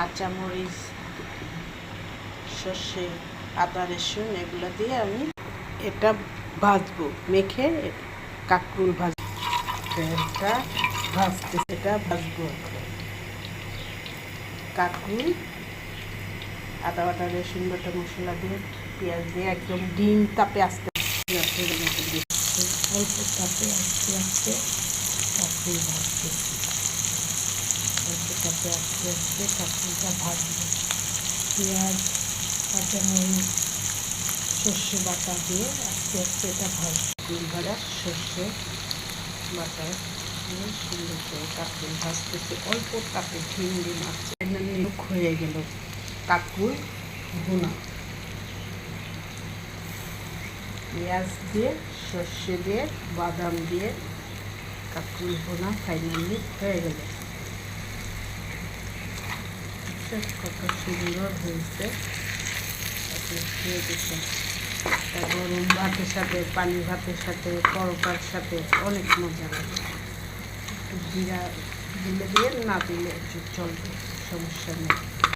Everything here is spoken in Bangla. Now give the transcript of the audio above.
কাঁচামরিচ, সর্ষে, আদা, রসুন এগুলো দিয়ে আমি এটা ভাজবো, মেখে কাঁকরুল ভাজবো। এটা ভাজতে এটা ভাজবো। কাঁকরুল আদা বাটা, রসুন বাটা, মশলা দিয়ে, পেঁয়াজ দিয়ে একদম ডিম তাপে আস্তে অল্প তাপে আস্তে আস্তে কাঁকরুল ভাজতেছি। অল্প তাপে আস্তে আস্তে কাঁকরুলটা ভাজবো। পেঁয়াজ, কাঁচামরিচ, সর্ষে বাটা দিয়ে আস্তে আস্তে এটা ভাজবো। কাঁকরুল ভাজা সর্ষে বাটা দিয়ে সুন্দর করে কাঁকরুল ভাজতেছি অল্প তাপে, ডিম ডিম আছে। হয়ে গেল কাঁকরুল ভুনা। পেঁয়াজ দিয়ে, সর্ষে দিয়ে, বাদাম দিয়ে কাঁকরুল ভুনা ফাইনালি হয়ে গেল। কত সুন্দর হয়েছে, খেয়ে দেখুন। গরম ভাতের সাথে, পানি ভাতের সাথে, পরোটার সাথে অনেক মজা লাগে। জিরা দিলে দিয়ে, না দিলে চলবে, সমস্যা নেই।